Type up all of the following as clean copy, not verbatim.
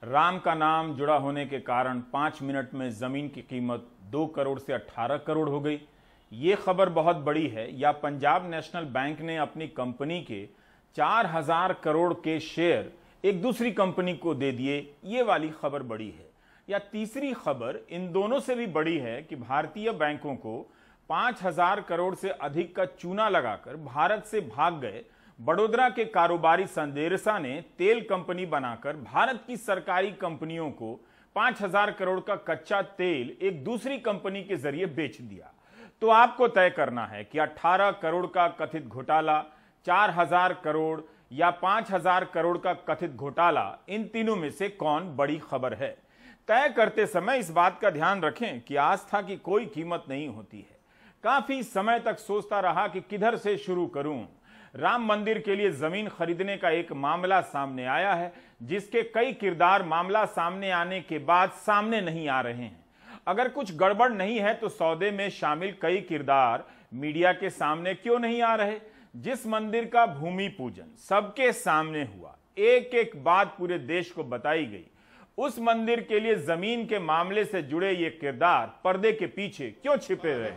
राम का नाम जुड़ा होने के कारण 5 मिनट में जमीन की कीमत 2 करोड़ से 18 करोड़ हो गई। ये खबर बहुत बड़ी है। या पंजाब नेशनल बैंक ने अपनी कंपनी के 4000 करोड़ के शेयर एक दूसरी कंपनी को दे दिए, ये वाली खबर बड़ी है। या तीसरी खबर इन दोनों से भी बड़ी है कि भारतीय बैंकों को 5000 करोड़ से अधिक का चूना लगाकर भारत से भाग गए बड़ोदरा के कारोबारी संदेरसा ने तेल कंपनी बनाकर भारत की सरकारी कंपनियों को 5000 करोड़ का कच्चा तेल एक दूसरी कंपनी के जरिए बेच दिया। तो आपको तय करना है कि 18 करोड़ का कथित घोटाला, 4000 करोड़ या 5000 करोड़ का कथित घोटाला, इन तीनों में से कौन बड़ी खबर है। तय करते समय इस बात का ध्यान रखें कि आस्था की कोई कीमत नहीं होती है। काफी समय तक सोचता रहा कि किधर से शुरू करूं। राम मंदिर के लिए जमीन खरीदने का एक मामला सामने आया है, जिसके कई किरदार मामला सामने आने के बाद सामने नहीं आ रहे हैं। अगर कुछ गड़बड़ नहीं है तो सौदे में शामिल कई किरदार मीडिया के सामने क्यों नहीं आ रहे। जिस मंदिर का भूमि पूजन सबके सामने हुआ, एक एक बात पूरे देश को बताई गई, उस मंदिर के लिए जमीन के मामले से जुड़े ये किरदार पर्दे के पीछे क्यों छिपे रहे।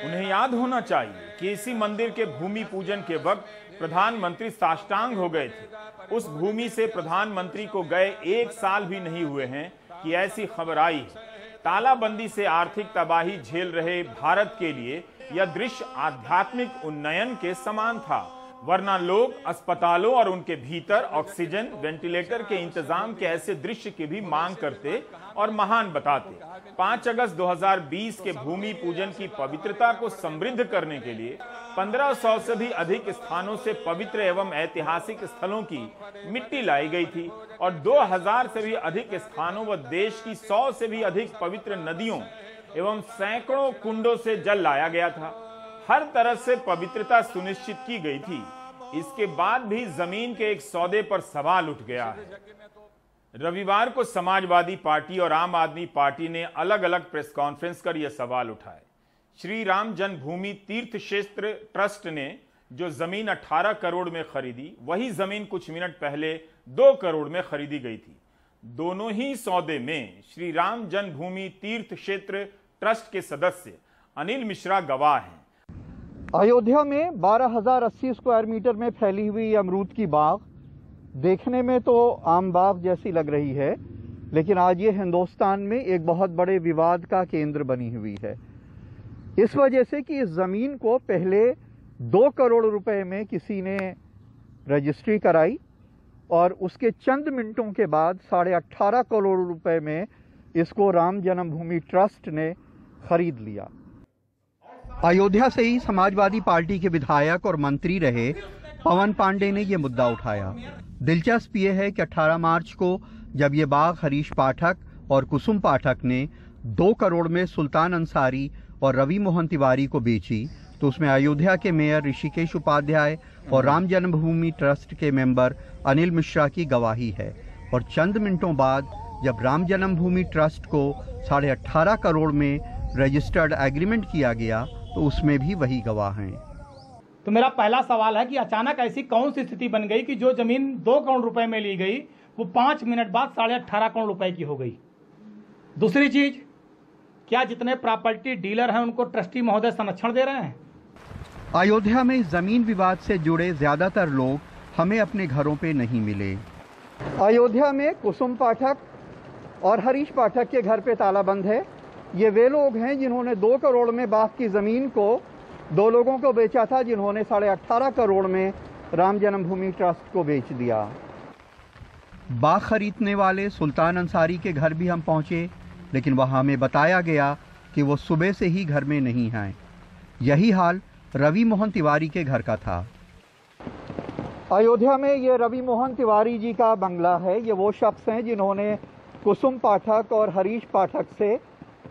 उन्हें याद होना चाहिए कि इसी मंदिर के भूमि पूजन के वक्त प्रधानमंत्री साष्टांग हो गए थे। उस भूमि से प्रधानमंत्री को गए 1 साल भी नहीं हुए हैं कि ऐसी खबर आई है। तालाबंदी से आर्थिक तबाही झेल रहे भारत के लिए यह दृश्य आध्यात्मिक उन्नयन के समान था, वरना लोग अस्पतालों और उनके भीतर ऑक्सीजन, वेंटिलेटर के इंतजाम के ऐसे दृश्य की भी मांग करते और महान बताते। 5 अगस्त 2020 के भूमि पूजन की पवित्रता को समृद्ध करने के लिए 1500 से भी अधिक स्थानों से पवित्र एवं ऐतिहासिक स्थलों की मिट्टी लाई गई थी और 2000 से भी अधिक स्थानों व देश की 100 से भी अधिक पवित्र नदियों एवं सैकड़ों कुंडों से जल लाया गया था। हर तरह से पवित्रता सुनिश्चित की गई थी। इसके बाद भी जमीन के एक सौदे पर सवाल उठ गया है। रविवार को समाजवादी पार्टी और आम आदमी पार्टी ने अलग अलग प्रेस कॉन्फ्रेंस कर यह सवाल उठाए। श्री राम जन्मभूमि तीर्थ क्षेत्र ट्रस्ट ने जो जमीन 18 करोड़ में खरीदी, वही जमीन कुछ मिनट पहले 2 करोड़ में खरीदी गई थी। दोनों ही सौदे में श्री राम जन्मभूमि तीर्थ क्षेत्र ट्रस्ट के सदस्य अनिल मिश्रा गवाह हैं। अयोध्या में 12,080 स्क्वायर मीटर में फैली हुई अमरूद की बाग देखने में तो आम बाग जैसी लग रही है, लेकिन आज ये हिंदुस्तान में एक बहुत बड़े विवाद का केंद्र बनी हुई है। इस वजह से कि इस जमीन को पहले 2 करोड़ रुपए में किसी ने रजिस्ट्री कराई और उसके चंद मिनटों के बाद 18.5 करोड़ रुपए में इसको राम जन्मभूमि ट्रस्ट ने खरीद लिया। अयोध्या से ही समाजवादी पार्टी के विधायक और मंत्री रहे पवन पांडे ने यह मुद्दा उठाया। दिलचस्प ये है कि 18 मार्च को जब ये बाग हरीश पाठक और कुसुम पाठक ने 2 करोड़ में सुल्तान अंसारी और रवि मोहन तिवारी को बेची, तो उसमें अयोध्या के मेयर ऋषिकेश उपाध्याय और राम जन्मभूमि ट्रस्ट के मेंबर अनिल मिश्रा की गवाही है। और चंद मिनटों बाद जब राम जन्मभूमि ट्रस्ट को 18.5 करोड़ में रजिस्टर्ड एग्रीमेंट किया गया, तो उसमें भी वही गवाह हैं। तो मेरा पहला सवाल है कि अचानक ऐसी कौन सी स्थिति बन गई कि जो जमीन 2 करोड़ रुपए में ली गई वो 5 मिनट बाद 18.5 करोड़ रुपए की हो गई। दूसरी चीज, क्या जितने प्रॉपर्टी डीलर हैं उनको ट्रस्टी महोदय संरक्षण दे रहे हैं? अयोध्या में जमीन विवाद से जुड़े ज्यादातर लोग हमें अपने घरों पे नहीं मिले। अयोध्या में कुसुम पाठक और हरीश पाठक के घर पे ताला बंद है। ये वे लोग हैं जिन्होंने 2 करोड़ में बाग की जमीन को 2 लोगों को बेचा था, जिन्होंने 18.5 करोड़ में राम जन्मभूमि ट्रस्ट को बेच दिया। बाग खरीदने वाले सुल्तान अंसारी के घर भी हम पहुंचे, लेकिन वहां हमें बताया गया कि वो सुबह से ही घर में नहीं हैं। यही हाल रवि मोहन तिवारी के घर का था। अयोध्या में ये रवि मोहन तिवारी जी का बंगला है। ये वो शख्स हैं जिन्होंने कुसुम पाठक और हरीश पाठक से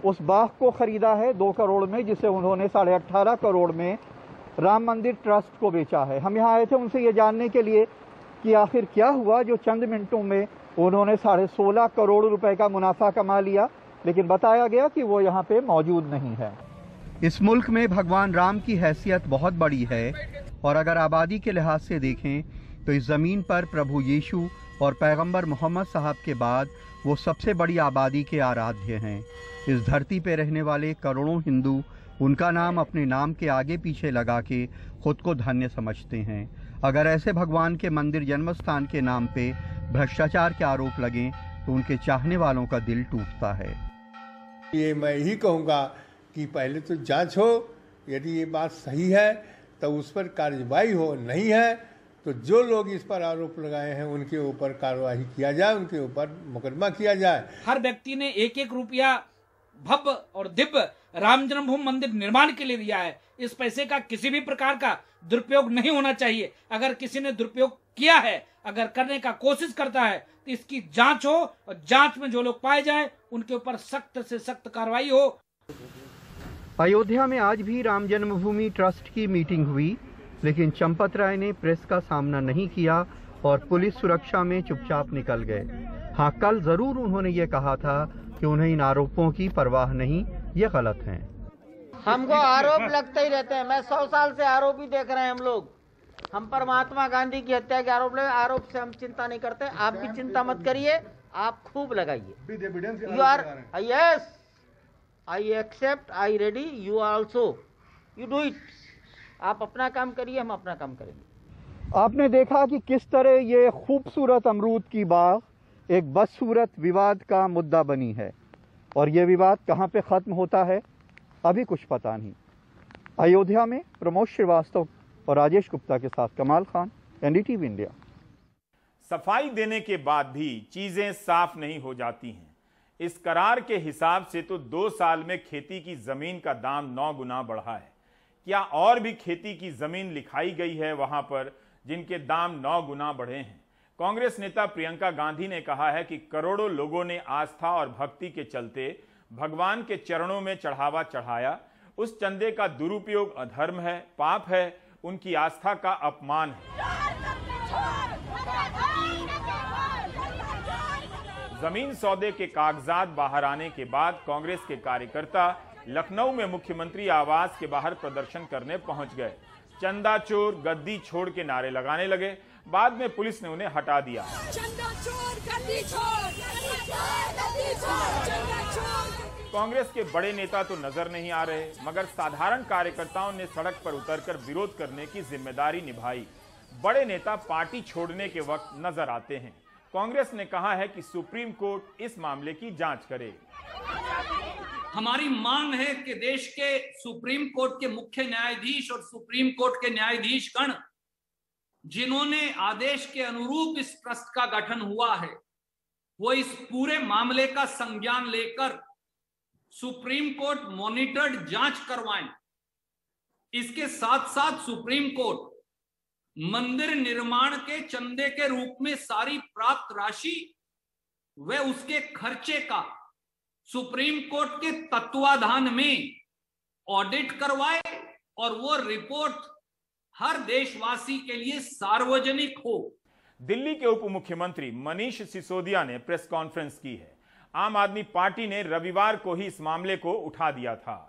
उस बाग को खरीदा है 2 करोड़ में, जिसे उन्होंने 18.5 करोड़ में राम मंदिर ट्रस्ट को बेचा है। हम यहाँ आए थे उनसे ये जानने के लिए कि आखिर क्या हुआ जो चंद मिनटों में उन्होंने 16.5 करोड़ रुपए का मुनाफा कमा लिया, लेकिन बताया गया कि वो यहाँ पे मौजूद नहीं है। इस मुल्क में भगवान राम की हैसियत बहुत बड़ी है और अगर आबादी के लिहाज से देखें तो इस ज़मीन पर प्रभु यीशु और पैगंबर मोहम्मद साहब के बाद वो सबसे बड़ी आबादी के आराध्य हैं। इस धरती पे रहने वाले करोड़ों हिंदू उनका नाम अपने नाम के आगे पीछे लगा के खुद को धन्य समझते हैं। अगर ऐसे भगवान के मंदिर जन्मस्थान के नाम पे भ्रष्टाचार के आरोप लगें तो उनके चाहने वालों का दिल टूटता है। ये मैं ही कहूँगा कि पहले तो जांच हो, यदि ये बात सही है तो उस पर कार्रवाई हो, नहीं है तो जो लोग इस पर आरोप लगाए हैं उनके ऊपर कार्रवाई किया जाए, उनके ऊपर मुकदमा किया जाए। हर व्यक्ति ने 1-1 रुपया भव्य और दिव्य राम जन्मभूमि मंदिर निर्माण के लिए दिया है। इस पैसे का किसी भी प्रकार का दुरुपयोग नहीं होना चाहिए। अगर किसी ने दुरुपयोग किया है, अगर करने का कोशिश करता है तो इसकी जांच हो और जांच में जो लोग पाए जाए उनके ऊपर सख्त से सख्त कार्रवाई हो। अयोध्या में आज भी राम जन्मभूमि ट्रस्ट की मीटिंग हुई, लेकिन चंपत राय ने प्रेस का सामना नहीं किया और पुलिस सुरक्षा में चुपचाप निकल गए। हाँ, कल जरूर उन्होंने ये कहा था कि उन्हें इन आरोपों की परवाह नहीं, ये गलत है। हमको आरोप लगते ही रहते हैं। मैं 100 साल से आरोप ही देख रहे हैं। हम लोग हम पर महात्मा गांधी की हत्या के आरोप लगे। आरोप से हम चिंता नहीं करते। आप भी चिंता मत करिए, आप खूब लगाइए। You are yes, I accept, I ready, you also, you do it. आप अपना काम करिए, हम अपना काम करेंगे। आपने देखा कि किस तरह ये खूबसूरत अमरूद की बाग एक बदसूरत विवाद का मुद्दा बनी है और ये विवाद कहाँ पे ख़त्म होता है अभी कुछ पता नहीं। अयोध्या में प्रमोद श्रीवास्तव और राजेश गुप्ता के साथ कमाल खान, एनडीटीवी इंडिया। सफाई देने के बाद भी चीजें साफ नहीं हो जाती हैं। इस करार के हिसाब से तो 2 साल में खेती की जमीन का दाम 9 गुना बढ़ा है। क्या और भी खेती की जमीन लिखाई गई है वहां पर जिनके दाम 9 गुना बढ़े हैं? कांग्रेस नेता प्रियंका गांधी ने कहा है कि करोड़ों लोगों ने आस्था और भक्ति के चलते भगवान के चरणों में चढ़ावा चढ़ाया। उस चंदे का दुरुपयोग अधर्म है, पाप है, उनकी आस्था का अपमान है। जमीन सौदे के कागजात बाहर आने के बाद कांग्रेस के कार्यकर्ता लखनऊ में मुख्यमंत्री आवास के बाहर प्रदर्शन करने पहुंच गए। चंदा चोर, गद्दी छोड़ के नारे लगाने लगे। बाद में पुलिस ने उन्हें हटा दिया। कांग्रेस के बड़े नेता तो नजर नहीं आ रहे, मगर साधारण कार्यकर्ताओं ने सड़क पर उतरकर विरोध करने की जिम्मेदारी निभाई। बड़े नेता पार्टी छोड़ने के वक्त नजर आते हैं। कांग्रेस ने कहा है कि सुप्रीम कोर्ट इस मामले की जांच करे। हमारी मांग है कि देश के सुप्रीम कोर्ट के मुख्य न्यायाधीश और सुप्रीम कोर्ट के न्यायाधीश गण जिन्होंने आदेश के अनुरूप इस ट्रस्ट का गठन हुआ है, वो इस पूरे मामले का संज्ञान लेकर सुप्रीम कोर्ट मॉनिटर्ड जांच करवाएं। इसके साथ साथ सुप्रीम कोर्ट मंदिर निर्माण के चंदे के रूप में सारी प्राप्त राशि व उसके खर्चे का सुप्रीम कोर्ट के तत्वाधान में ऑडिट करवाए और वो रिपोर्ट हर देशवासी के लिए सार्वजनिक हो। दिल्ली के उप मुख्यमंत्री मनीष सिसोदिया ने प्रेस कॉन्फ्रेंस की है। आम आदमी पार्टी ने रविवार को ही इस मामले को उठा दिया था।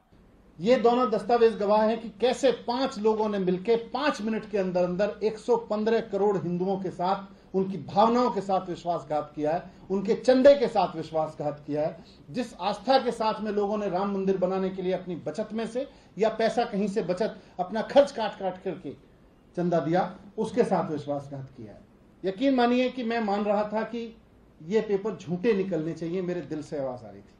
ये दोनों दस्तावेज गवाह हैं कि कैसे 5 लोगों ने मिलकर 5 मिनट के अंदर अंदर 115 करोड़ हिंदुओं के साथ, उनकी भावनाओं के साथ विश्वासघात किया है, उनके चंदे के साथ विश्वासघात किया है। जिस आस्था के साथ में लोगों ने राम मंदिर बनाने के लिए अपनी बचत में से या पैसा कहीं से बचत अपना खर्च काट काट करके चंदा दिया, उसके साथ विश्वासघात किया है। यकीन मानिए कि मैं मान रहा था कि ये पेपर झूठे निकलने चाहिए, मेरे दिल से आवाज आ रही थी।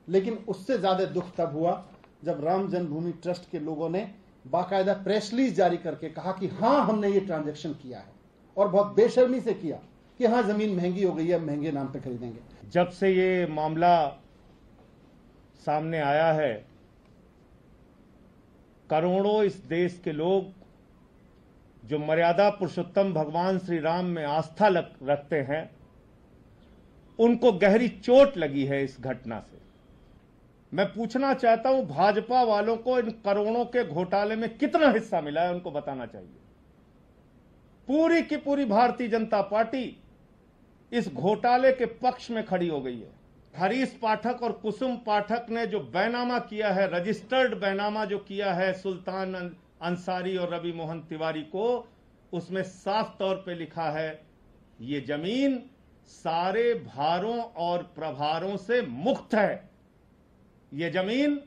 लेकिन उससे ज्यादा दुख तब हुआ जब राम जन्मभूमि ट्रस्ट के लोगों ने बाकायदा प्रेस रिलीज जारी करके कहा कि हाँ, हमने ये ट्रांजैक्शन किया है और बहुत बेशर्मी से किया कि हाँ, जमीन महंगी हो गई है, महंगे नाम पे खरीदेंगे। जब से ये मामला सामने आया है, करोड़ों इस देश के लोग जो मर्यादा पुरुषोत्तम भगवान श्री राम में आस्था रखते हैं, उनको गहरी चोट लगी है इस घटना से। मैं पूछना चाहता हूं, भाजपा वालों को इन करोड़ों के घोटाले में कितना हिस्सा मिला है, उनको बताना चाहिए। पूरी की पूरी भारतीय जनता पार्टी इस घोटाले के पक्ष में खड़ी हो गई है। हरीश पाठक और कुसुम पाठक ने जो बैनामा किया है, रजिस्टर्ड बैनामा जो किया है सुल्तान अंसारी और रवि मोहन तिवारी को, उसमें साफ तौर पे लिखा है ये जमीन सारे भारों और प्रभारों से मुक्त है। ये जमीन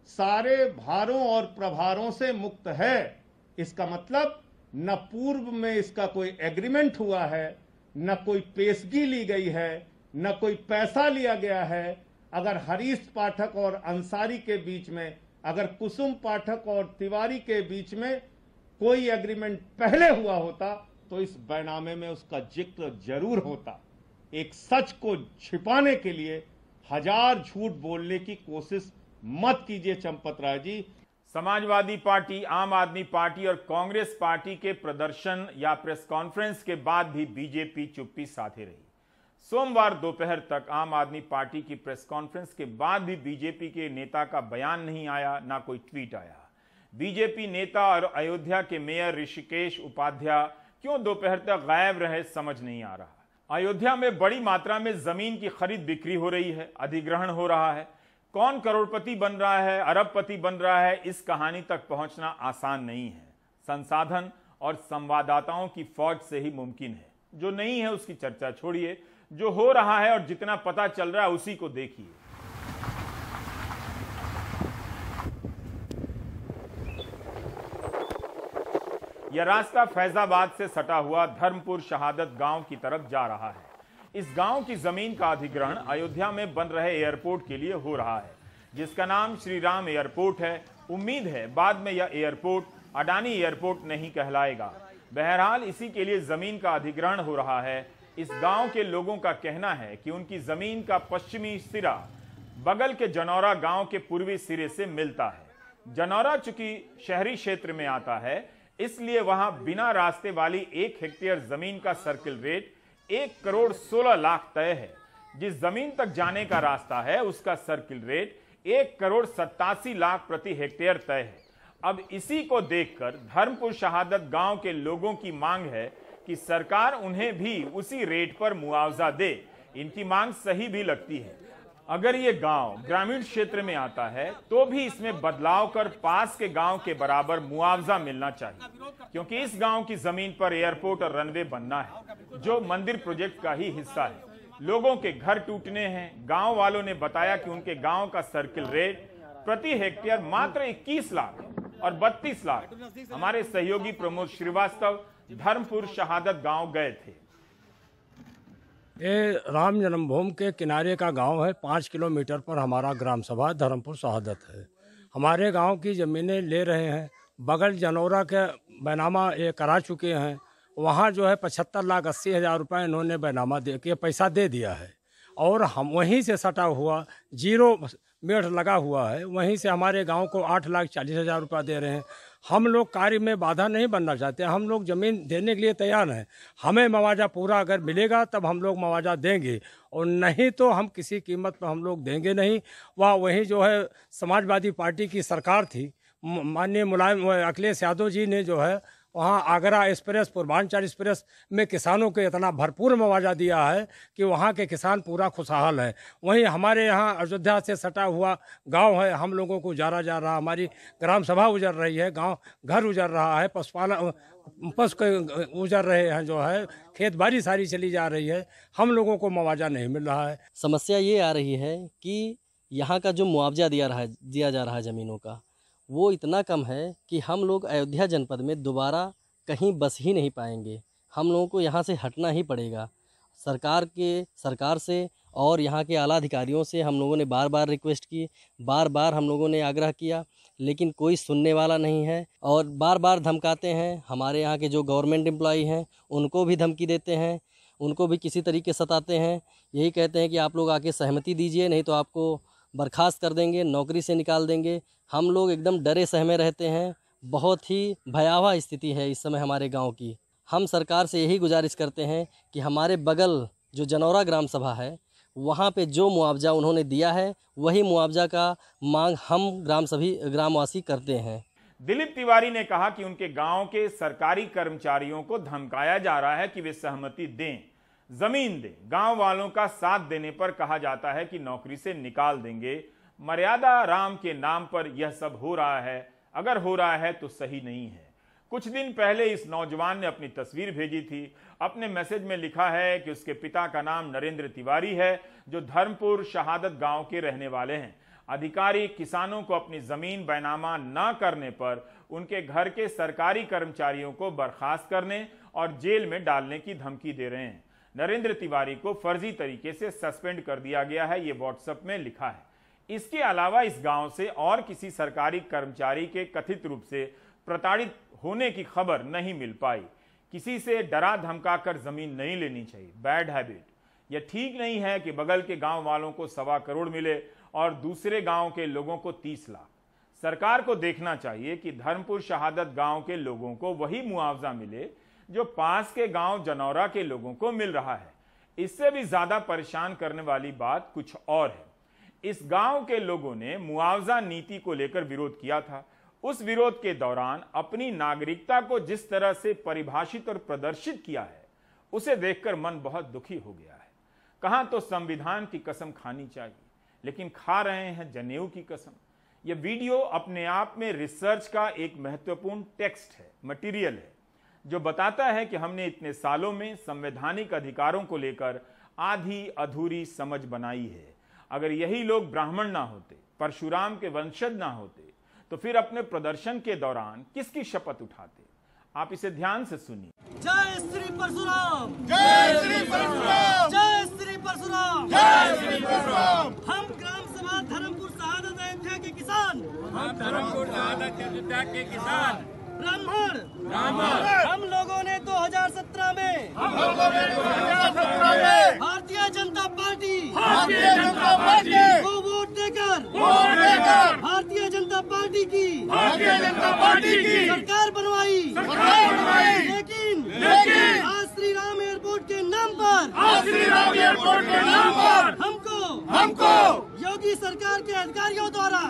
सारे भारों और प्रभारों से मुक्त है। इसका मतलब न पूर्व में इसका कोई एग्रीमेंट हुआ है, न कोई पेशगी ली गई है, न कोई पैसा लिया गया है। अगर हरीश पाठक और अंसारी के बीच में, अगर कुसुम पाठक और तिवारी के बीच में कोई एग्रीमेंट पहले हुआ होता तो इस बैनामे में उसका जिक्र जरूर होता। एक सच को छिपाने के लिए हजार झूठ बोलने की कोशिश मत कीजिए चंपत राय जी। समाजवादी पार्टी, आम आदमी पार्टी और कांग्रेस पार्टी के प्रदर्शन या प्रेस कॉन्फ्रेंस के बाद भी बीजेपी चुप्पी साधे रही। सोमवार दोपहर तक आम आदमी पार्टी की प्रेस कॉन्फ्रेंस के बाद भी बीजेपी के नेता का बयान नहीं आया, ना कोई ट्वीट आया। बीजेपी नेता और अयोध्या के मेयर ऋषिकेश उपाध्याय क्यों दोपहर तक गायब रहे, समझ नहीं आ रहा। अयोध्या में बड़ी मात्रा में जमीन की खरीद बिक्री हो रही है, अधिग्रहण हो रहा है। कौन करोड़पति बन रहा है, अरबपति बन रहा है, इस कहानी तक पहुंचना आसान नहीं है। संसाधन और संवाददाताओं की फौज से ही मुमकिन है। जो नहीं है उसकी चर्चा छोड़िए, जो हो रहा है और जितना पता चल रहा है उसी को देखिए। यह रास्ता फैजाबाद से सटा हुआ धर्मपुर शहादत गांव की तरफ जा रहा है। इस गांव की जमीन का अधिग्रहण अयोध्या में बन रहे एयरपोर्ट के लिए हो रहा है, जिसका नाम श्री राम एयरपोर्ट है। उम्मीद है बाद में यह एयरपोर्ट अडानी एयरपोर्ट नहीं कहलाएगा। बहरहाल इसी के लिए जमीन का अधिग्रहण हो रहा है। इस गांव के लोगों का कहना है कि उनकी जमीन का पश्चिमी सिरा बगल के जनौरा गांव के पूर्वी सिरे से मिलता है। जनौरा चूंकि शहरी क्षेत्र में आता है, इसलिए वहां बिना रास्ते वाली 1 हेक्टेयर जमीन का सर्किल रेट 1,16,00,000 तय है। जिस जमीन तक जाने का रास्ता है उसका सर्किल रेट 1,87,00,000 प्रति हेक्टेयर तय है। अब इसी को देखकर धर्मपुर शहादत गांव के लोगों की मांग है कि सरकार उन्हें भी उसी रेट पर मुआवजा दे। इनकी मांग सही भी लगती है। अगर ये गांव ग्रामीण क्षेत्र में आता है तो भी इसमें बदलाव कर पास के गांव के बराबर मुआवजा मिलना चाहिए, क्योंकि इस गांव की जमीन पर एयरपोर्ट और रनवे बनना है, जो मंदिर प्रोजेक्ट का ही हिस्सा है। लोगों के घर टूटने हैं। गांव वालों ने बताया कि उनके गांव का सर्किल रेट प्रति हेक्टेयर मात्र 21 लाख और 32 लाख। हमारे सहयोगी प्रमोद श्रीवास्तव धर्मपुर शहादत गांव गए थे। ये राम जन्मभूमि के किनारे का गांव है। 5 किलोमीटर पर हमारा ग्राम सभा धर्मपुर शहादत है। हमारे गांव की ज़मीनें ले रहे हैं। बगल जनौरा के बैनामा ये करा चुके हैं। वहाँ जो है 75,80,000 रुपये इन्होंने बैनामा दे के पैसा दे दिया है, और हम वहीं से सटा हुआ 0 मेढ़ लगा हुआ है, वहीं से हमारे गांव को 8,40,000 रुपये दे रहे हैं। हम लोग कार्य में बाधा नहीं बनना चाहते। हम लोग ज़मीन देने के लिए तैयार हैं। हमें मुआवजा पूरा अगर मिलेगा तब हम लोग मुआवजा देंगे, और नहीं तो हम किसी कीमत पर हम लोग देंगे नहीं। वहीं जो है समाजवादी पार्टी की सरकार थी, माननीय मुलायम अखिलेश यादव जी ने जो है वहाँ आगरा एक्सप्रेस, पूर्वांचल एक्सप्रेस में किसानों को इतना भरपूर मुआवजा दिया है कि वहाँ के किसान पूरा खुशहाल है। वहीं हमारे यहाँ अयोध्या से सटा हुआ गांव है, हम लोगों को उजारा जा रहा, हमारी ग्राम सभा उजर रही है, गांव घर उजर रहा है, पशु के उजर रहे हैं, जो है खेत बाड़ी सारी चली जा रही है, हम लोगों को मुआवजा नहीं मिल रहा है। समस्या ये आ रही है कि यहाँ का जो मुआवजा दिया जा रहा है ज़मीनों का, वो इतना कम है कि हम लोग अयोध्या जनपद में दोबारा कहीं बस ही नहीं पाएंगे। हम लोगों को यहाँ से हटना ही पड़ेगा। सरकार से और यहाँ के आला अधिकारियों से हम लोगों ने बार बार रिक्वेस्ट की, बार बार हम लोगों ने आग्रह किया, लेकिन कोई सुनने वाला नहीं है, और बार बार धमकाते हैं। हमारे यहाँ के जो गवर्नमेंट एम्प्लॉई हैं उनको भी धमकी देते हैं, उनको भी किसी तरीके सताते हैं। यही कहते हैं कि आप लोग आके सहमति दीजिए, नहीं तो आपको बर्खास्त कर देंगे, नौकरी से निकाल देंगे। हम लोग एकदम डरे सहमे रहते हैं। बहुत ही भयावह स्थिति है इस समय हमारे गांव की। हम सरकार से यही गुजारिश करते हैं कि हमारे बगल जो जनौरा ग्राम सभा है, वहाँ पे जो मुआवजा उन्होंने दिया है वही मुआवजा का मांग हम ग्रामवासी करते हैं। दिलीप तिवारी ने कहा कि उनके गांव के सरकारी कर्मचारियों को धमकाया जा रहा है कि वे सहमति दें। जमीन दे, गांव वालों का साथ देने पर कहा जाता है कि नौकरी से निकाल देंगे। मर्यादा राम के नाम पर यह सब हो रहा है, अगर हो रहा है तो सही नहीं है। कुछ दिन पहले इस नौजवान ने अपनी तस्वीर भेजी थी। अपने मैसेज में लिखा है कि उसके पिता का नाम नरेंद्र तिवारी है, जो धर्मपुर शहादत गांव के रहने वाले हैं। अधिकारी किसानों को अपनी जमीन बैनामा न करने पर उनके घर के सरकारी कर्मचारियों को बर्खास्त करने और जेल में डालने की धमकी दे रहे हैं। नरेंद्र तिवारी को फर्जी तरीके से सस्पेंड कर दिया गया है, ये व्हाट्सएप में लिखा है। इसके अलावा इस गांव से और किसी सरकारी कर्मचारी के कथित रूप से प्रताड़ित होने की खबर नहीं मिल पाई। किसी से डरा धमकाकर जमीन नहीं लेनी चाहिए, बैड हैबिट। यह ठीक नहीं है कि बगल के गांव वालों को 1.25 करोड़ मिले और दूसरे गांव के लोगों को 30 लाख। सरकार को देखना चाहिए कि धर्मपुर शहादत गांव के लोगों को वही मुआवजा मिले जो पास के गांव जनौरा के लोगों को मिल रहा है। इससे भी ज्यादा परेशान करने वाली बात कुछ और है। इस गांव के लोगों ने मुआवजा नीति को लेकर विरोध किया था। उस विरोध के दौरान अपनी नागरिकता को जिस तरह से परिभाषित और प्रदर्शित किया है, उसे देखकर मन बहुत दुखी हो गया है। कहां तो संविधान की कसम खानी चाहिए, लेकिन खा रहे हैं जनेऊ की कसम। यह वीडियो अपने आप में रिसर्च का एक महत्वपूर्ण टेक्स्ट है, मटेरियल है, जो बताता है कि हमने इतने सालों में संवैधानिक अधिकारों को लेकर आधी अधूरी समझ बनाई है। अगर यही लोग ब्राह्मण ना होते, परशुराम के वंशज ना होते, तो फिर अपने प्रदर्शन के दौरान किसकी शपथ उठाते? आप इसे ध्यान से सुनिए। जय श्री परशुराम, जय श्री परशुराम, जय श्री परशुराम, जय श्री परशुराम। हम ग्राम सभा धर्मपुर शहादत अयोध्या के किसान, हम धर्मपुर शहादत अयोध्या के किसान ब्राह्मण हम लोगों ने 2017 में भारतीय जनता पार्टी को वोट देकर भारतीय जनता पार्टी की सरकार बनवाई। लेकिन आज श्री राम एयरपोर्ट के नाम पर हमको योगी सरकार के अधिकारियों द्वारा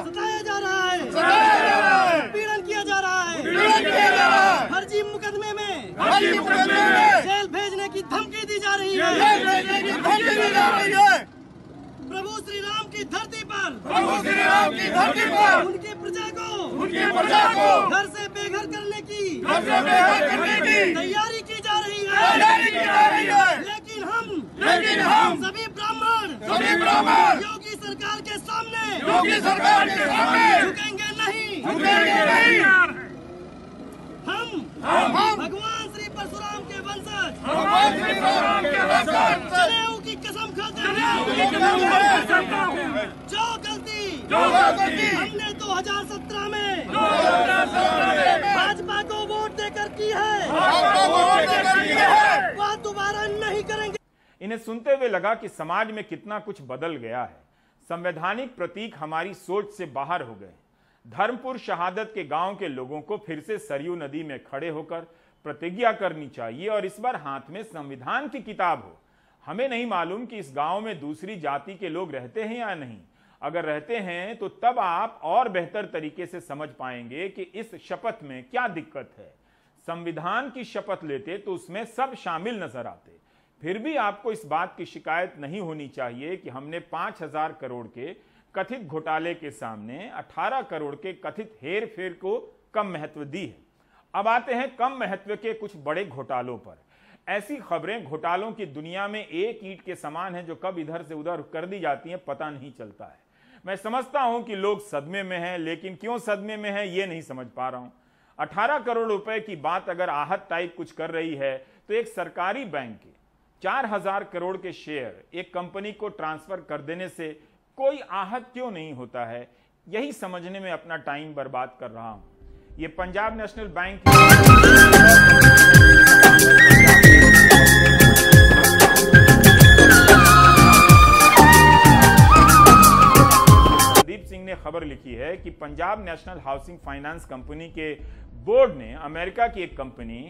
सताया जा रहा है, पीड़न किया जा रहा है। फर्जी मुकदमे में जेल भेजने की धमकी दी जा रही है। प्रभु श्री राम की धरती पर उनकी प्रजा को घर से बेघर करने की तैयारी की जा रही है। लेकिन हम सभी ब्राह्मण योगी सरकार के सामने झुकेंगे नहीं। हम भगवान श्री परशुराम के वंशज जनेऊ की कसम खाते हैं। जो गलती हमने 2017 में भाजपा को वोट देकर की है, वह दोबारा नहीं करेंगे। इन्हें सुनते हुए लगा कि समाज में कितना कुछ बदल गया है। संवैधानिक प्रतीक हमारी सोच से बाहर हो गए। धर्मपुर शहादत के गांव के लोगों को फिर से सरयू नदी में खड़े होकर प्रतिज्ञा करनी चाहिए और इस बार हाथ में संविधान की किताब हो। हमें नहीं मालूम कि इस गांव में दूसरी जाति के लोग रहते हैं या नहीं। अगर रहते हैं तो तब आप और बेहतर तरीके से समझ पाएंगे कि इस शपथ में क्या दिक्कत है। संविधान की शपथ लेते तो उसमें सब शामिल नजर आते। फिर भी आपको इस बात की शिकायत नहीं होनी चाहिए कि हमने 5000 करोड़ के कथित घोटाले के सामने 18 करोड़ के कथित हेर फेर को कम महत्व दी है। अब आते हैं कम महत्व के कुछ बड़े घोटालों पर। ऐसी खबरें घोटालों की दुनिया में एक ईंट के समान है, जो कब इधर से उधर कर दी जाती हैं पता नहीं चलता है। मैं समझता हूं कि लोग सदमे में हैं, लेकिन क्यों सदमे में हैं ये नहीं समझ पा रहा हूं। 18 करोड़ रुपए की बात अगर आहत टाइप कुछ कर रही है तो एक सरकारी बैंक के 4000 करोड़ के शेयर एक कंपनी को ट्रांसफर कर देने से कोई आहत क्यों नहीं होता है, यही समझने में अपना टाइम बर्बाद कर रहा हूं। ये पंजाब नेशनल बैंक दीप सिंह ने खबर लिखी है कि Punjab national housing finance company के बोर्ड ने अमेरिका की एक कंपनी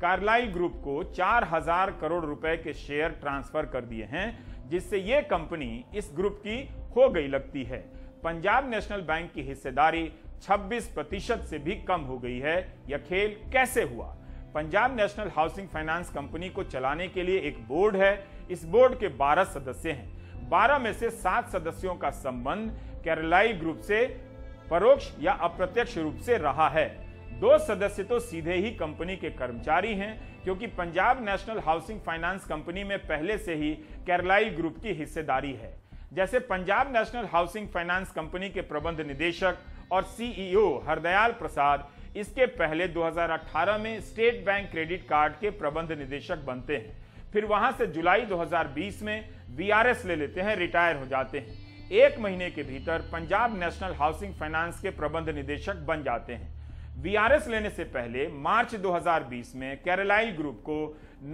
कार्लाइल ग्रुप को 4000 करोड़ रुपए के शेयर ट्रांसफर कर दिए हैं, जिससे यह कंपनी इस ग्रुप की हो गई लगती है। पंजाब नेशनल बैंक की हिस्सेदारी 26% से भी कम हो गई है। यह खेल कैसे हुआ? Punjab national housing finance company को चलाने के लिए एक बोर्ड है। इस बोर्ड के 12 सदस्य हैं। 12 में से 7 सदस्यों का संबंध कैरलाइल ग्रुप से परोक्ष या अप्रत्यक्ष रूप से रहा है। 2 सदस्य तो सीधे ही कंपनी के कर्मचारी हैं, क्योंकि Punjab national housing finance company में पहले से ही कैरलाइल ग्रुप की हिस्सेदारी है। जैसे Punjab national housing finance company के प्रबंध निदेशक और सीईओ हरदयाल प्रसाद इसके पहले 2018 में स्टेट बैंक क्रेडिट कार्ड के प्रबंध निदेशक बनते हैं। फिर वहां से जुलाई 2020 में वीआरएस ले लेते हैं, रिटायर हो जाते हैं। 1 महीने के भीतर पंजाब नेशनल हाउसिंग फाइनेंस के प्रबंध निदेशक बन जाते हैं। वीआरएस लेने से पहले मार्च 2020 में कैरलाइल ग्रुप को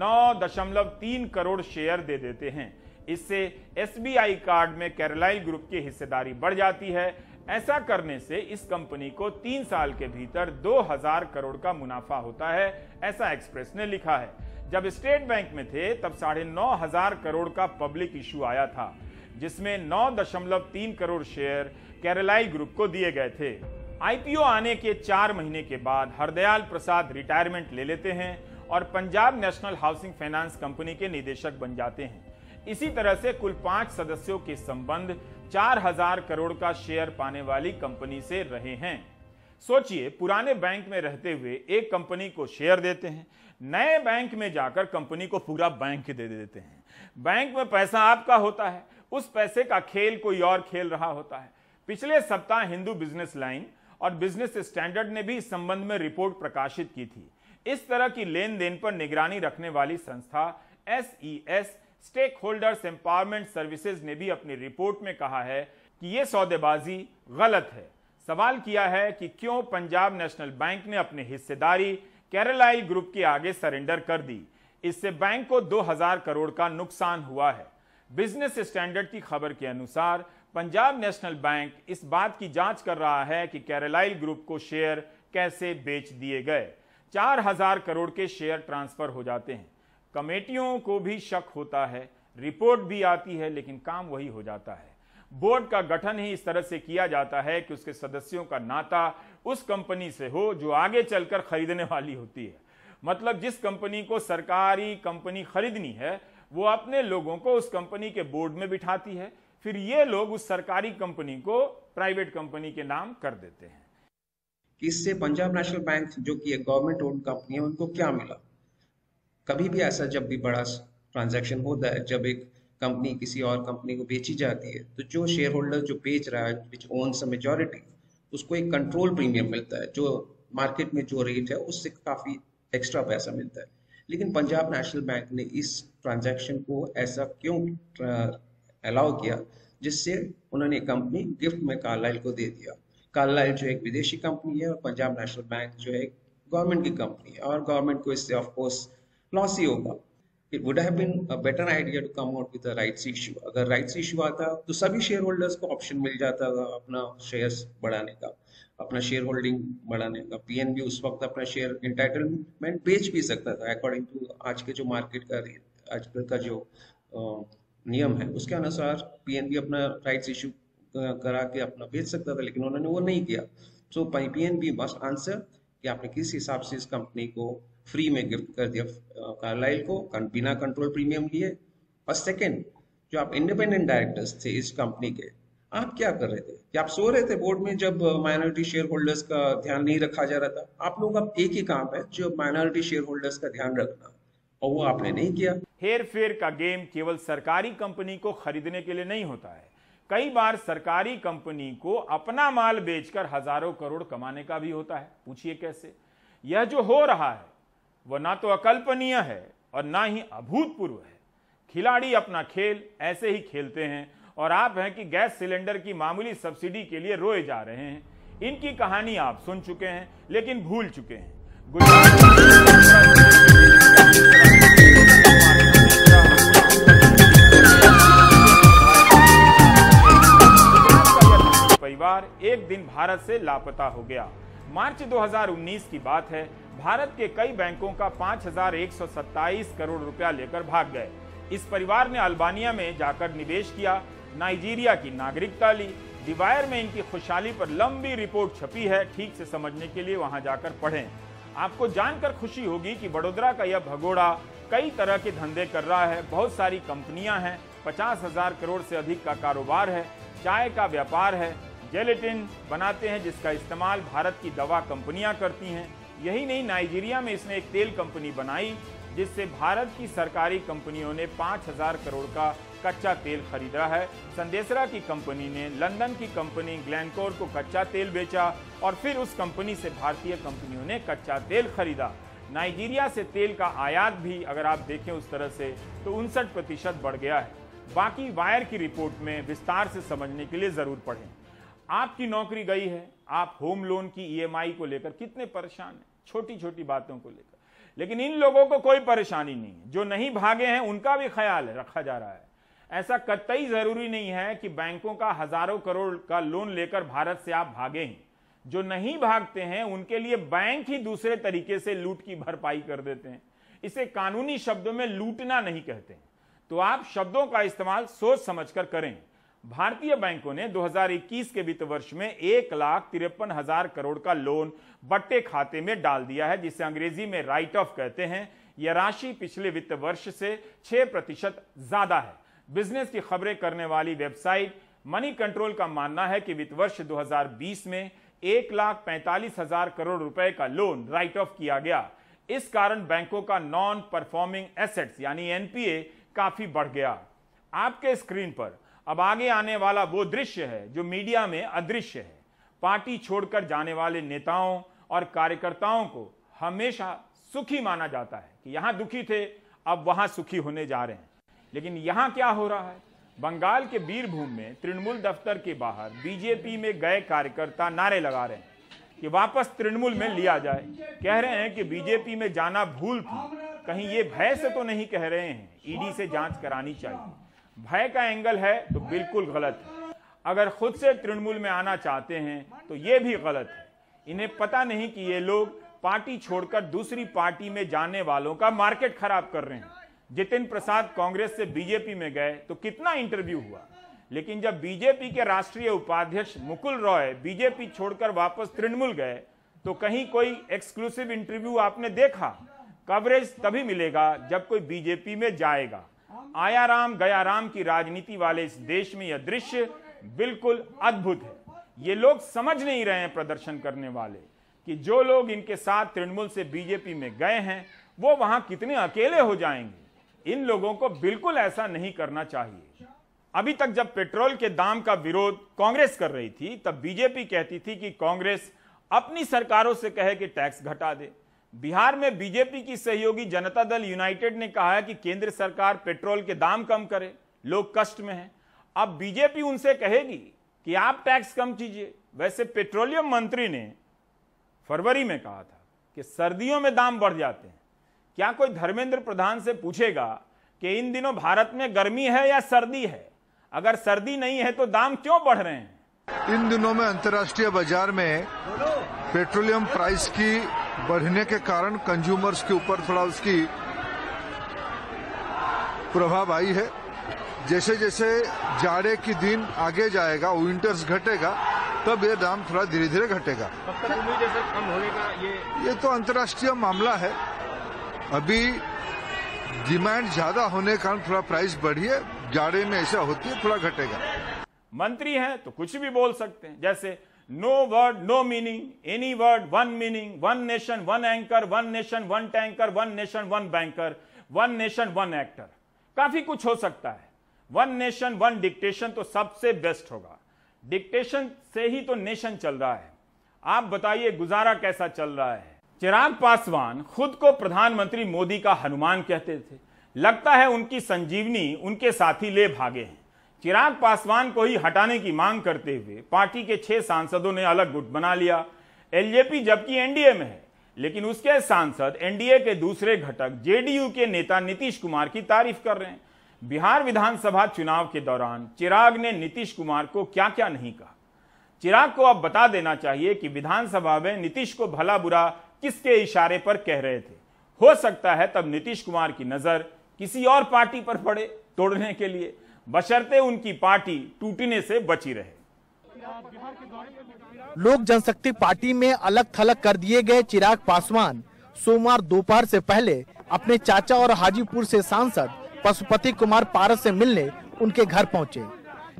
9.3 करोड़ शेयर दे देते हैं। इससे एसबीआई कार्ड में कैरलाइल ग्रुप की हिस्सेदारी बढ़ जाती है। ऐसा करने से इस कंपनी को 3 साल के भीतर 2000 करोड़ का मुनाफा होता है, ऐसा एक्सप्रेस ने लिखा है। जब स्टेट बैंक में थे तब 9,500 करोड़ का पब्लिक इशू आया था, जिसमें 9.3 करोड़ शेयर कैरलाइल ग्रुप को दिए गए थे। आईपीओ आने के 4 महीने के बाद हरदयाल प्रसाद रिटायरमेंट ले लेते हैं और Punjab national housing finance company के निदेशक बन जाते हैं। इसी तरह से कुल 5 सदस्यों के संबंध 4000 करोड़ का शेयर पाने वाली कंपनी से रहे हैं। सोचिए, पुराने बैंक में रहते हुए एक कंपनी को शेयर देते हैं, नए बैंक में जाकर कंपनी को पूरा बैंक दे देते हैं। बैंक में पैसा आपका होता है, उस पैसे का खेल कोई और खेल रहा होता है। पिछले सप्ताह हिंदू बिजनेस लाइन और बिजनेस स्टैंडर्ड ने भी इस संबंध में रिपोर्ट प्रकाशित की थी। इस तरह की लेन देन पर निगरानी रखने वाली संस्था SES stakeholders empowerment services ने भी अपनी रिपोर्ट में कहा है कि यह सौदेबाजी गलत है। सवाल किया है कि क्यों पंजाब नेशनल बैंक ने अपनी हिस्सेदारी कैरलाइल ग्रुप के आगे सरेंडर कर दी। इससे बैंक को 2000 करोड़ का नुकसान हुआ है। बिजनेस स्टैंडर्ड की खबर के अनुसार पंजाब नेशनल बैंक इस बात की जांच कर रहा है कि कैरलाइल ग्रुप को शेयर कैसे बेच दिए गए। 4000 करोड़ के शेयर ट्रांसफर हो जाते हैं। कमेटियों को भी शक होता है, रिपोर्ट भी आती है, लेकिन काम वही हो जाता है। बोर्ड का गठन ही इस तरह से किया जाता है कि उसके सदस्यों का नाता उस कंपनी से हो जो आगे चलकर खरीदने वाली होती है। मतलब जिस कंपनी को सरकारी कंपनी खरीदनी है, वो अपने लोगों को उस कंपनी के बोर्ड में बिठाती है, फिर ये लोग उस सरकारी कंपनी को प्राइवेट कंपनी के नाम कर देते हैं। इससे पंजाब नेशनल बैंक, जो कि एक गवर्नमेंट ओन्ड कंपनी है, उनको क्या मिला? कभी भी ऐसा जब भी बड़ा ट्रांजैक्शन होता है, जब एक कंपनी किसी और कंपनी को बेची जाती है, तो जो शेयर होल्डर जो बेच रहा है, विच ओन्स अ मेजॉरिटी, उसको एक कंट्रोल प्रीमियम मिलता है, जो मार्केट में जो रेट है उससे काफी एक्स्ट्रा पैसा मिलता है। लेकिन पंजाब नेशनल बैंक ने इस ट्रांजैक्शन को ऐसा क्यों अलाउ किया, जिससे उन्होंने कंपनी गिफ्ट में कार्लाइल को दे दिया। कार्लाइल जो एक विदेशी कंपनी है और पंजाब नेशनल बैंक जो है गवर्नमेंट की कंपनी है, और गवर्नमेंट को इससे ऑफ कोर्स लॉस ही होगा। It would have been a better idea to come out with a rights issue. अगर rights issue आता तो सभी शेयर होल्डर्स को ऑप्शन मिल जाता था अपना शेयर्स बढ़ाने का, अपना शेयर होल्डिंग बढ़ाने का। पीएनबी उस वक्त अपना शेयर इंटाइटलमेंट बेच भी सकता था अकॉर्डिंग टू आज के जो मार्केट का आजकल का जो नियम है, उसके अनुसार पीएनबी अपना राइट्स इशू करा के अपना बेच सकता था, लेकिन उन्होंने वो नहीं किया। सो पीएनबी मस्ट आंसर कि आपने किस हिसाब से इस कंपनी को फ्री में गिफ्ट कर दिया कार्लाइल को बिना कंट्रोल प्रीमियम लिए। और सेकंड, जो आप इंडिपेंडेंट डायरेक्टर्स थे इस कंपनी के, आप क्या कर रहे थे? क्या आप सो रहे थे बोर्ड में जब माइनॉरिटी शेयर होल्डर्स का ध्यान नहीं रखा जा रहा था? आप लोगों का एक ही काम है, जो माइनॉरिटी शेयर होल्डर्स का ध्यान रखना, और वो आपने नहीं किया। हेर फेर का गेम केवल सरकारी कंपनी को खरीदने के लिए नहीं होता है। कई बार सरकारी कंपनी को अपना माल बेचकर हजारों करोड़ कमाने का भी होता है। पूछिए कैसे? यह जो हो रहा है वह ना तो अकल्पनीय है और ना ही अभूतपूर्व है। खिलाड़ी अपना खेल ऐसे ही खेलते हैं और आप हैं कि गैस सिलेंडर की मामूली सब्सिडी के लिए रोए जा रहे हैं। इनकी कहानी आप सुन चुके हैं, लेकिन भूल चुके हैं। परिवार एक दिन भारत से लापता हो गया। मार्च 2019 की बात है। भारत के कई बैंकों का 5127 करोड़ रुपया लेकर भाग गए। इस परिवार ने अल्बानिया में जाकर निवेश किया, नाइजीरिया की नागरिकता ली। डिवायर में इनकी खुशहाली पर लंबी रिपोर्ट छपी है, ठीक से समझने के लिए वहां जाकर पढ़ें। आपको जानकर खुशी होगी कि बड़ोदरा का यह भगोड़ा कई तरह के धंधे कर रहा है। बहुत सारी कंपनियां हैं, 50,000 करोड़ से अधिक का कारोबार है, चाय का व्यापार है, जेलेटिन बनाते हैं जिसका इस्तेमाल भारत की दवा कंपनियां करती हैं। यही नहीं, नाइजीरिया में इसने एक तेल कंपनी बनाई जिससे भारत की सरकारी कंपनियों ने 5,000 करोड़ का कच्चा तेल खरीदा है। संदेसरा की कंपनी ने लंदन की कंपनी ग्लेनकोर को कच्चा तेल बेचा और फिर उस कंपनी से भारतीय कंपनियों ने कच्चा तेल खरीदा। नाइजीरिया से तेल का आयात भी अगर आप देखें उस तरह से तो 59% बढ़ गया है। बाकी वायर की रिपोर्ट में विस्तार से समझने के लिए जरूर पढ़ें। आपकी नौकरी गई है, आप होम लोन की ईएमआई को लेकर कितने परेशान हैं, छोटी छोटी बातों को लेकर। लेकिन इन लोगों को कोई परेशानी नहीं, जो नहीं भागे हैं उनका भी ख्याल रखा जा रहा है। ऐसा कतई जरूरी नहीं है कि बैंकों का हजारों करोड़ का लोन लेकर भारत से आप भागे हैं। जो नहीं भागते हैं उनके लिए बैंक ही दूसरे तरीके से लूट की भरपाई कर देते हैं। इसे कानूनी शब्दों में लूटना नहीं कहते हैं। तो आप शब्दों का इस्तेमाल सोच समझकर करें। भारतीय बैंकों ने 2021 के वित्त वर्ष में 1,53,000 करोड़ का लोन बट्टे खाते में डाल दिया है, जिसे अंग्रेजी में राइट ऑफ कहते हैं। यह राशि पिछले वित्त वर्ष से 6% ज्यादा है। बिजनेस की खबरें करने वाली वेबसाइट मनी कंट्रोल का मानना है कि वित्त वर्ष 2020 में 1,45,000 करोड़ रुपए का लोन राइट ऑफ किया गया। इस कारण बैंकों का नॉन परफॉर्मिंग एसेट्स यानी एनपीए काफी बढ़ गया। आपके स्क्रीन पर अब आगे आने वाला वो दृश्य है जो मीडिया में अदृश्य है। पार्टी छोड़कर जाने वाले नेताओं और कार्यकर्ताओं को हमेशा सुखी माना जाता है कि यहां दुखी थे, अब वहां सुखी होने जा रहे हैं। लेकिन यहां क्या हो रहा है? बंगाल के बीरभूम में तृणमूल दफ्तर के बाहर बीजेपी में गए कार्यकर्ता नारे लगा रहे हैं कि वापस तृणमूल में लिया जाए। कह रहे हैं कि बीजेपी में जाना भूल थी। कहीं ये भय से तो नहीं कह रहे हैं, ईडी से जांच करानी चाहिए। भय का एंगल है तो बिल्कुल गलत है। अगर खुद से तृणमूल में आना चाहते हैं तो ये भी गलत है। इन्हें पता नहीं कि ये लोग पार्टी छोड़कर दूसरी पार्टी में जाने वालों का मार्केट खराब कर रहे हैं। जितिन प्रसाद कांग्रेस से बीजेपी में गए तो कितना इंटरव्यू हुआ, लेकिन जब बीजेपी के राष्ट्रीय उपाध्यक्ष मुकुल रॉय बीजेपी छोड़कर वापस तृणमूल गए तो कहीं कोई एक्सक्लूसिव इंटरव्यू आपने देखा? कवरेज तभी मिलेगा जब कोई बीजेपी में जाएगा। आया राम गया राम की राजनीति वाले इस देश में यह दृश्य बिल्कुल अद्भुत है। ये लोग समझ नहीं रहे हैं, प्रदर्शन करने वाले, कि जो लोग इनके साथ तृणमूल से बीजेपी में गए हैं वो वहां कितने अकेले हो जाएंगे। इन लोगों को बिल्कुल ऐसा नहीं करना चाहिए। अभी तक जब पेट्रोल के दाम का विरोध कांग्रेस कर रही थी तब बीजेपी कहती थी कि कांग्रेस अपनी सरकारों से कहे कि टैक्स घटा दे। बिहार में बीजेपी की सहयोगी जनता दल यूनाइटेड ने कहा है कि केंद्र सरकार पेट्रोल के दाम कम करे, लोग कष्ट में हैं। अब बीजेपी उनसे कहेगी कि आप टैक्स कम कीजिए। वैसे पेट्रोलियम मंत्री ने फरवरी में कहा था कि सर्दियों में दाम बढ़ जाते हैं। क्या कोई धर्मेंद्र प्रधान से पूछेगा कि इन दिनों भारत में गर्मी है या सर्दी है? अगर सर्दी नहीं है तो दाम क्यों बढ़ रहे हैं? इन दिनों में अंतर्राष्ट्रीय बाजार में पेट्रोलियम प्राइस की बढ़ने के कारण कंज्यूमर्स के ऊपर थोड़ा उसकी प्रभाव आई है। जैसे जैसे जाड़े की दिन आगे जाएगा, विंटर्स घटेगा, तब ये दाम थोड़ा धीरे धीरे घटेगा। कब तक उम्मीद है सर कम होने का? ये तो अंतर्राष्ट्रीय मामला है। अभी डिमांड ज्यादा होने के कारण थोड़ा प्राइस बढ़ी है। जाड़े में ऐसा होती है, थोड़ा घटेगा। मंत्री हैं तो कुछ भी बोल सकते हैं, जैसे no word no meaning, any word one meaning, one nation one anchor, one nation one tanker, one nation one banker, one nation one actor. काफी कुछ हो सकता है। वन नेशन वन डिक्टेशन तो सबसे बेस्ट होगा। डिक्टेशन से ही तो नेशन चल रहा है। आप बताइए गुजारा कैसा चल रहा है? चिराग पासवान खुद को प्रधानमंत्री मोदी का हनुमान कहते थे। लगता है उनकी संजीवनी उनके साथी ले भागे हैं। चिराग पासवान को ही हटाने की मांग करते हुए पार्टी के 6 सांसदों ने अलग गुट बना लिया। एलजेपी जबकि एनडीए में है, लेकिन उसके सांसद एनडीए के दूसरे घटक जेडीयू के नेता नीतीश कुमार की तारीफ कर रहे हैं। बिहार विधानसभा चुनाव के दौरान चिराग ने नीतीश कुमार को क्या क्या नहीं कहा। चिराग को अब बता देना चाहिए कि विधानसभा में नीतीश को भला बुरा किसके इशारे पर कह रहे थे। हो सकता है तब नीतीश कुमार की नजर किसी और पार्टी पर पड़े तोड़ने के लिए, बशर्ते उनकी पार्टी टूटने से बची रहे। लोक जनशक्ति पार्टी में अलग थलग कर दिए गए चिराग पासवान सोमवार दोपहर से पहले अपने चाचा और हाजीपुर से सांसद पशुपति कुमार पारस से मिलने उनके घर पहुंचे।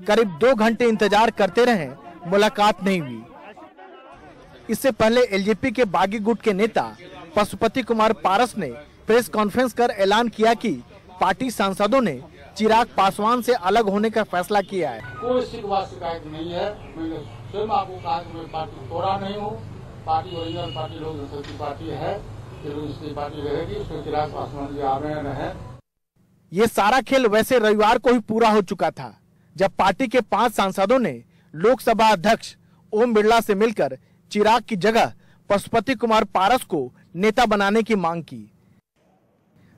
करीब 2 घंटे इंतजार करते रहे, मुलाकात नहीं हुई। इससे पहले एलजेपी के बागी गुट के नेता पशुपति कुमार पारस ने प्रेस कॉन्फ्रेंस कर ऐलान किया कि पार्टी सांसदों ने चिराग पासवान से अलग होने का फैसला किया है। कोई शिकायत नहीं है। मैंने स्वयं आपको कहा कि मैं पार्टी तोड़ा नहीं हूँ। पार्टी ओरिजिनल पार्टी लोक जनशक्ति पार्टी है, इसकी पार्टी रहेगी, उसमें चिराग पासवान जी आ रहे हैं। ये सारा खेल वैसे रविवार को ही पूरा हो चुका था, जब पार्टी के 5 सांसदों ने लोकसभा अध्यक्ष ओम बिरला से मिलकर चिराग की जगह पशुपति कुमार पारस को नेता बनाने की मांग की।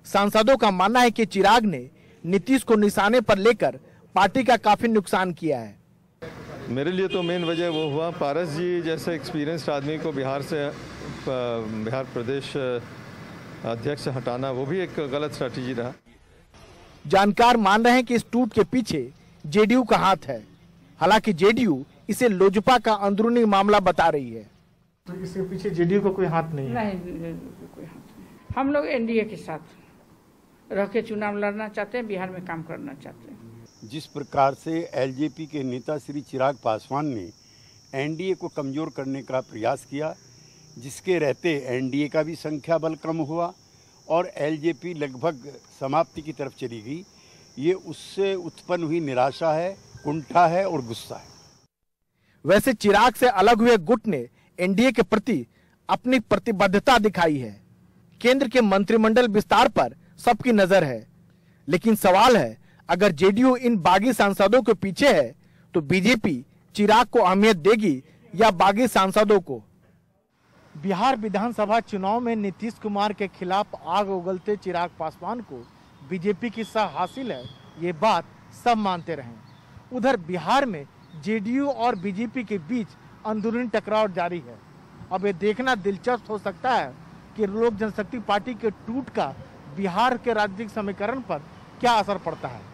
सांसदों का मानना है कि चिराग ने नीतीश को निशाने पर लेकर पार्टी का काफी नुकसान किया है। मेरे लिए तो मेन वजह वो हुआ, पारस जी जैसे एक्सपीरियंस्ड आदमी को बिहार प्रदेश अध्यक्ष से हटाना, वो भी एक गलत स्ट्रैटेजी रहा। जानकार मान रहे हैं कि इस टूट के पीछे जेडीयू का हाथ है। हालांकि जेडीयू इसे लोजपा का अंदरूनी मामला बता रही है। तो इसके पीछे जेडीयू का कोई हाथ नहीं है? नहीं, कोई हाथ नहीं। हम लोग एनडीए के साथ रह के चुनाव लड़ना चाहते हैं, बिहार में काम करना चाहते हैं। जिस प्रकार से एलजेपी के नेता श्री चिराग पासवान ने एनडीए को कमजोर करने का प्रयास किया, जिसके रहते एनडीए का भी संख्या बल कम हुआ और एलजेपी लगभग समाप्ति की तरफ चली गई, ये उससे उत्पन्न हुई निराशा है, कुंठा है और गुस्सा है। वैसे चिराग से अलग हुए गुट ने एनडीए के प्रति अपनी प्रतिबद्धता दिखाई है। केंद्र के मंत्रिमंडल विस्तार पर सबकी नजर है, लेकिन सवाल है, अगर जेडीयू इन बागी सांसदों के पीछे है तो बीजेपी चिराग को अहमियत देगी या बागी सांसदों को? बिहार विधानसभा चुनाव में नीतीश कुमार के खिलाफ आग उगलते चिराग पासवान को बीजेपी की सह हासिल है, ये बात सब मानते रहे। उधर बिहार में जेडीयू और बीजेपी के बीच अंदरूनी टकराव जारी है। अब ये देखना दिलचस्प हो सकता है कि लोक जनशक्ति पार्टी के टूट का बिहार के राजनीतिक समीकरण पर क्या असर पड़ता है।